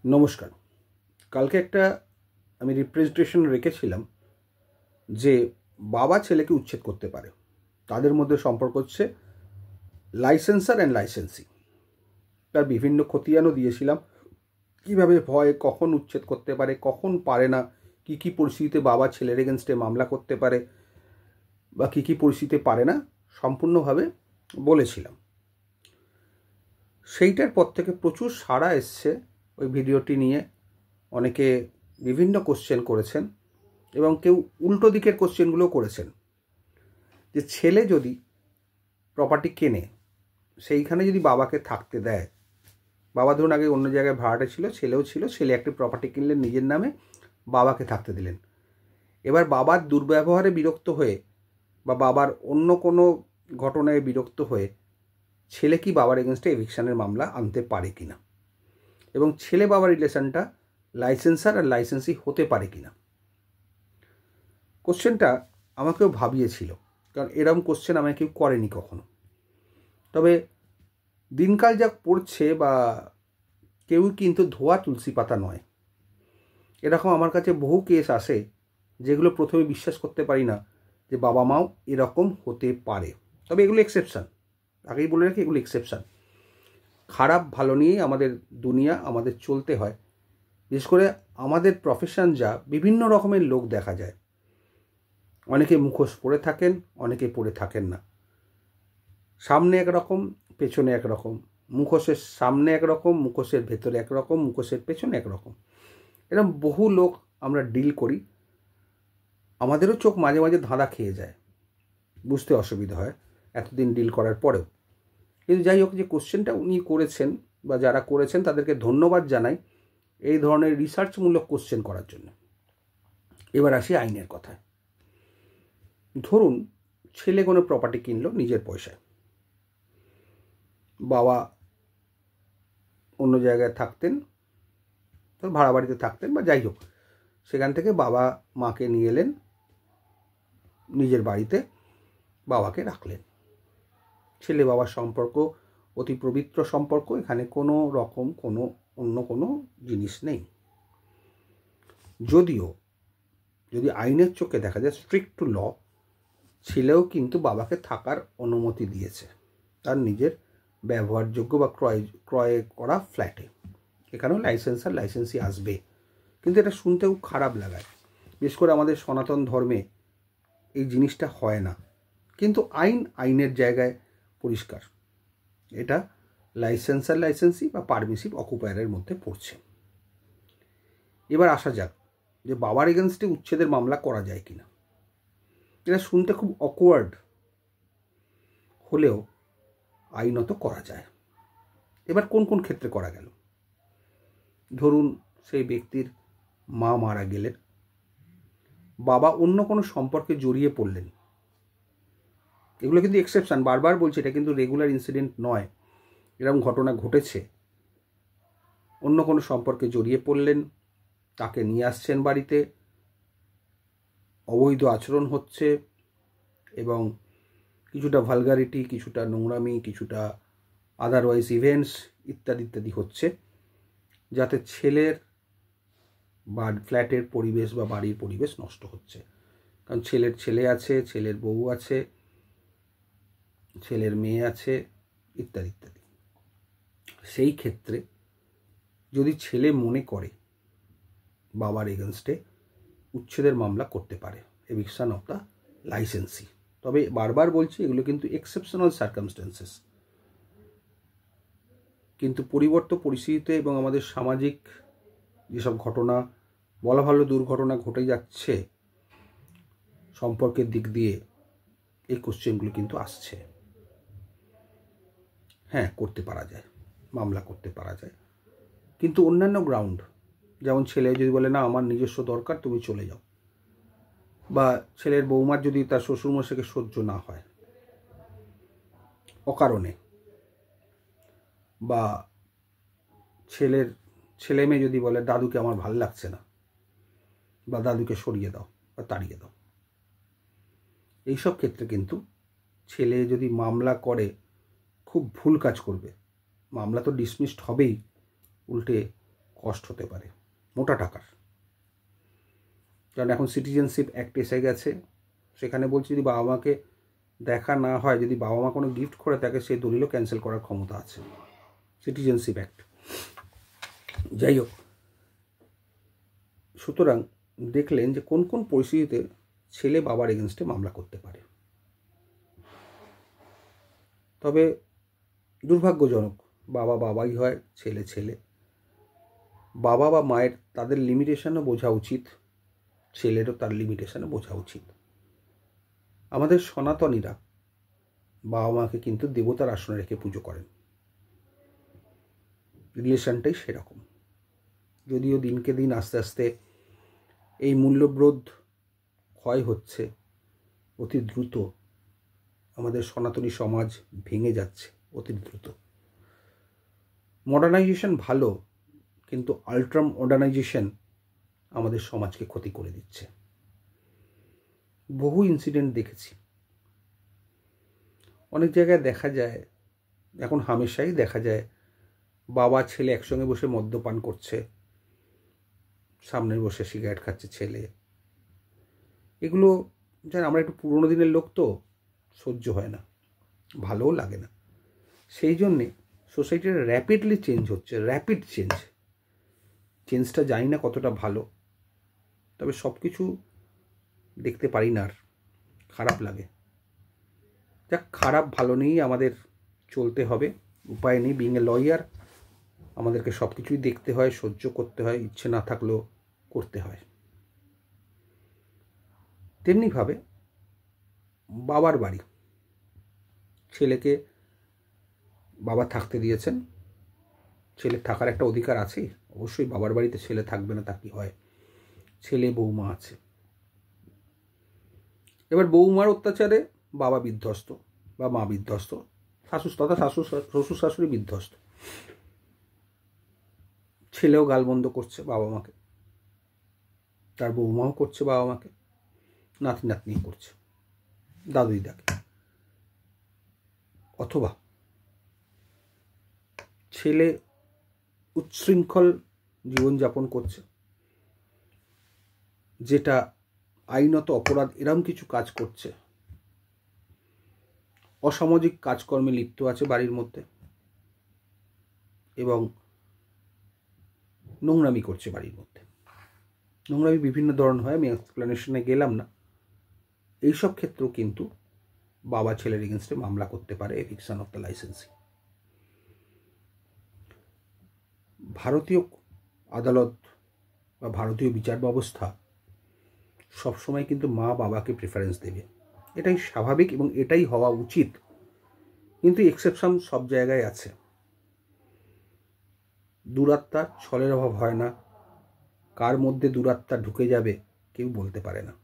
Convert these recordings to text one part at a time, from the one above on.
নমস্কার। কালকে একটা আমি রিপ্রেজেন্টেশন রেখেছিলাম যে বাবা ছেলেকে উচ্ছেদ করতে পারে। তাদের মধ্যে সম্পর্ক হচ্ছে লাইসেন্সার অ্যান্ড লাইসেন্সি। তার বিভিন্ন খতিয়ানও দিয়েছিলাম, কীভাবে হয়, কখন উচ্ছেদ করতে পারে, কখন পারে না, কী কী পরিস্থিতিতে বাবা ছেলের এগেনস্টে মামলা করতে পারে বা কী কী পরিস্থিতিতে পারে না, সম্পূর্ণভাবে বলেছিলাম। সেইটার পর থেকে প্রচুর সাড়া এসছে ওই ভিডিওটি নিয়ে। অনেকে বিভিন্ন কোশ্চেন করেছেন এবং কেউ উল্টো দিকের কোশ্চেনগুলো করেছেন যে ছেলে যদি প্রপার্টি কেনে, সেইখানে যদি বাবাকে থাকতে দেয়, বাবা ধরুন আগে অন্য জায়গায় ভাড়াটে ছিল, ছেলেও ছিল, ছেলে একটি প্রপার্টি কিনলেন নিজের নামে, বাবাকে থাকতে দিলেন। এবার বাবার দুর্ব্যবহারে বিরক্ত হয়ে বা বাবার অন্য কোনো ঘটনায় বিরক্ত হয়ে ছেলে কি বাবার এগেনস্টে এভিকশনের মামলা আনতে পারে কিনা, এবং ছেলে বাবার রিলেশনটা লাইসেন্সার আর লাইসেন্সি হতে পারে কিনা। কোশ্চেনটা আমাকেও ভাবিয়েছিল, কারণ এরকম কোশ্চেন আমাকে কেউ করেনি কখনো। তবে দিনকাল যা পড়ছে, বা কেউই কিন্তু ধোয়া তুলসী পাতা নয়। এরকম আমার কাছে বহু কেস আসে যেগুলো প্রথমে বিশ্বাস করতে পারি না যে বাবা মাও এরকম হতে পারে। তবে এগুলো এক্সেপশান, আগেই বলে রাখি, এগুলো এক্সেপশান। খারাপ ভালো নিয়েই আমাদের দুনিয়া, আমাদের চলতে হয়। বিশেষ করে আমাদের প্রফেশন যা, বিভিন্ন রকমের লোক দেখা যায়। অনেকে মুখোশ পরে থাকেন, অনেকে পরে থাকেন না। সামনে একরকম, পেছনে একরকম। মুখোশের সামনে একরকম, মুখোশের ভেতরে একরকম, মুখোশের পেছনে একরকম। এরকম বহু লোক আমরা ডিল করি। আমাদেরও চোখ মাঝে মাঝে ধাঁধা খেয়ে যায়, বুঝতে অসুবিধা হয় এতদিন ডিল করার পরেও। কিন্তু যাই হোক, যে কোশ্চেনটা উনি করেছেন বা যারা করেছেন তাদেরকে ধন্যবাদ জানাই এই ধরনের রিসার্চমূলক কোশ্চেন করার জন্য। এবার আসি আইনের কথায়। ধরুন ছেলে কোনো প্রপার্টি কিনলো নিজের পয়সায়, বাবা অন্য জায়গায় থাকতেন, তো ভাড়া বাড়িতে থাকতেন বা যাই হোক, সেখান থেকে বাবা মাকে নিয়ে এলেন নিজের বাড়িতে, বাবাকে রাখলেন। ছেলে বাবার সম্পর্ক অতি পবিত্র সম্পর্ক, এখানে কোনো রকম কোনো অন্য কোনো জিনিস নেই। যদিও যদি আইনের চোখে দেখা যায়, স্ট্রিক্ট টু ল, ছেলেও কিন্তু বাবাকে থাকার অনুমতি দিয়েছে তার নিজের ব্যবহারযোগ্য বা ক্রয় করা ফ্ল্যাটে। এখানেও লাইসেন্সার লাইসেন্সি আসবে, কিন্তু এটা শুনতেও খারাপ লাগায়। বিশেষ করে আমাদের সনাতন ধর্মে এই জিনিসটা হয় না, কিন্তু আইনের জায়গায় পরিষ্কার এটা লাইসেন্সার লাইসেন্সি বা পারমিসিভ অকুপায়ারের মধ্যে পড়ছে। এবার আসা যাক যে বাবার এগেনস্টে উচ্ছেদের মামলা করা যায় কিনা। এটা শুনতে খুব অকওয়ার্ড হলেও আইনত করা যায়। এবার কোন কোন ক্ষেত্রে করা গেল? ধরুন সেই ব্যক্তির মা মারা গেলেন, বাবা অন্য কোনো সম্পর্কে জড়িয়ে পড়লেন। এগুলো কিন্তু এক্সেপশন, বারবার বলছি, এটা কিন্তু রেগুলার ইনসিডেন্ট নয়। এরকম ঘটনা ঘটেছে। অন্য কোনো সম্পর্কে জড়িয়ে পড়লেন, তাকে নিয়ে আসছেন বাড়িতে, অবৈধ আচরণ হচ্ছে এবং কিছুটা ভালগারিটি, কিছুটা নোংরামি, কিছুটা আদারওয়াইজ ইভেন্টস ইত্যাদি ইত্যাদি হচ্ছে, যাতে ছেলের বা ফ্ল্যাটের পরিবেশ বা বাড়ির পরিবেশ নষ্ট হচ্ছে। কারণ ছেলের ছেলে আছে, ছেলের বউ আছে, ছেলের মেয়ে আছে, ইত্যাদি ইত্যাদি। সেই ক্ষেত্রে যদি ছেলে মনে করে বাবার এগেনস্টে উচ্ছেদের মামলা করতে পারে, এভিকশন অফ দ্য লাইসেন্সি। তবে বারবার বলছি, এগুলো কিন্তু এক্সেপশনাল সার্কামস্টেন্সেস। কিন্তু পরিবর্তিত পরিস্থিতিতে এবং আমাদের সামাজিক যেসব ঘটনা, বলা ভালো দুর্ঘটনা ঘটে যাচ্ছে সম্পর্কের দিক দিয়ে, এই কোশ্চেনগুলো কিন্তু আসছে। হ্যাঁ, করতে পারা যায়, মামলা করতে পারা যায়, কিন্তু অন্যান্য গ্রাউন্ড, যেমন ছেলে যদি বলে না আমার নিজস্ব দরকার, তুমি চলে যাও, বা ছেলের বৌমার যদি তার শ্বশুরমশাইকে সহ্য না হয় অকারণে, বা ছেলে মেয়ে যদি বলে দাদুকে আমার ভাল লাগছে না, বা দাদুকে সরিয়ে দাও বা তাড়িয়ে দাও, এইসব ক্ষেত্রে কিন্তু ছেলে যদি মামলা করে খুব ভুল কাজ করবে। মামলা তো ডিসমিসড হবেই, উল্টে কষ্ট হতে পারে, মোটা টাকার। কারণ এখন সিটিজেনশিপ অ্যাক্ট এসে গেছে, সেখানে বলছি যদি বাবা মাকে দেখা না হয়, যদি বাবা মা কোনো গিফট করে থাকে, সেই দলিলও ক্যান্সেল করার ক্ষমতা আছে, সিটিজেনশিপ অ্যাক্ট। যাই হোক, সুতরাং দেখলেন যে কোন কোন পরিস্থিতিতে ছেলে বাবার এগেনস্টে মামলা করতে পারে। তবে দুর্ভাগ্যজনক, বাবা বাবাই হয়, ছেলে ছেলে। বাবা বা মায়ের তাদের লিমিটেশনও বোঝা উচিত, ছেলেরও তার লিমিটেশনও বোঝা উচিত। আমাদের সনাতনীরা বাবা মাকে কিন্তু দেবতার আসনে রেখে পুজো করেন, রিলেশনটাই সেরকম। যদিও দিনকে দিন আস্তে আস্তে এই মূল্যবোধ ক্ষয় হচ্ছে, অতি দ্রুত আমাদের সনাতনী সমাজ ভেঙে যাচ্ছে অতি দ্রুত। মডার্নাইজেশন ভালো, কিন্তু আল্ট্রা মডার্নাইজেশন আমাদের সমাজকে ক্ষতি করে দিচ্ছে। বহু ইনসিডেন্ট দেখেছি, অনেক জায়গায় দেখা যায়, এখন হামেশাই দেখা যায় বাবা ছেলে একসঙ্গে বসে মদ্যপান করছে, সামনে বসে সিগারেট খাচ্ছে ছেলে। এগুলো জানেন, আমরা একটু পুরোনো দিনের লোক তো, সহ্য হয় না, ভালোও লাগে না। সেই জন্যে সোসাইটিটা র্যাপিডলি চেঞ্জ হচ্ছে, র্যাপিড চেঞ্জটা জানি না কতটা ভালো, তবে সব কিছু দেখতে পারি না, আর খারাপ লাগে। যাক, খারাপ ভালো নিয়েই আমাদের চলতে হবে, উপায় নেই। বিং এ লয়ার আমাদেরকে সব কিছুই দেখতে হয়, সহ্য করতে হয়, ইচ্ছে না থাকলেও করতে হয়। তেমনিভাবে বাবার বাড়ি, ছেলেকে বাবা থাকতে দিয়েছেন, ছেলের থাকার একটা অধিকার আছে, অবশ্যই বাবার বাড়িতে ছেলে থাকবে না তা কি হয়, ছেলে বৌমা আছে। এবার বৌমার অত্যাচারে বাবা বিধ্বস্ত বা মা বিধ্বস্ত, শ্বশুর শাশুড়ি বিধ্বস্ত, ছেলেও গালমন্দ করছে বাবা মাকে, তার বৌমাও করছে বাবা মাকে, নাতি নাতনি করছে, দাদু দিদাকে। অথবা ছেলে উচ্ছৃঙ্খল জীবনযাপন করছে, যেটা আইনত অপরাধ, এরম কিছু কাজ করছে, অসামাজিক কাজকর্মে লিপ্ত আছে বাড়ির মধ্যে, এবং নোংরামি করছে বাড়ির মধ্যে। নোংরামি বিভিন্ন ধরন হয়, আমি এক্সপ্লেনেশনে গেলাম না। এইসব ক্ষেত্রেও কিন্তু বাবা ছেলের এগেনস্টে মামলা করতে পারে, এভিকশন অফ দ্য লাইসেন্সিং। ভারতীয় আদালত বা ভারতীয় বিচার ব্যবস্থা সবসময় কিন্তু মা বাবাকে প্রেফারেন্স দেবে, এটাই স্বাভাবিক এবং এটাই হওয়া উচিত। কিন্তু এক্সেপশন সব জায়গায় আছে। দুরাত্মা ছলের অভাব হয় না, কার মধ্যে দুরাত্মা ঢুকে যাবে কেউ বলতে পারে না।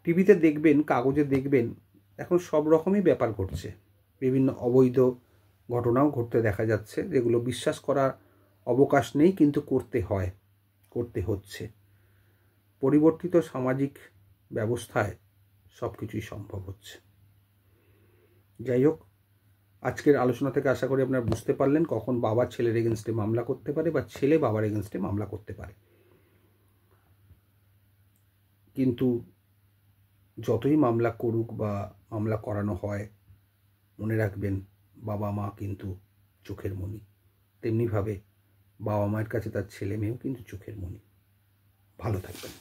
টিভিতে দেখবেন, কাগজে দেখবেন, এখন সব রকমই ব্যাপার ঘটছে, বিভিন্ন অবৈধ ঘটনাও ঘটতে দেখা যাচ্ছে, যেগুলো বিশ্বাস করার অবকাশ নেই, কিন্তু করতে হয়, করতে হচ্ছে। পরিবর্তিত সামাজিক ব্যবস্থায় সব কিছুই সম্ভব হচ্ছে। যাই হোক, আজকের আলোচনা থেকে আশা করি আপনারা বুঝতে পারলেন কখন বাবা ছেলের এগেনস্টে মামলা করতে পারে বা ছেলে বাবার এগেনস্টে মামলা করতে পারে। কিন্তু যতই মামলা করুক বা মামলা করানো হয়, মনে রাখবেন বাবা মা কিন্তু চোখের মণি, তেমনিভাবে বাবা মায়ের কাছে তার ছেলে মেয়েও কিন্তু চোখের মণি। ভালো থাকবেন।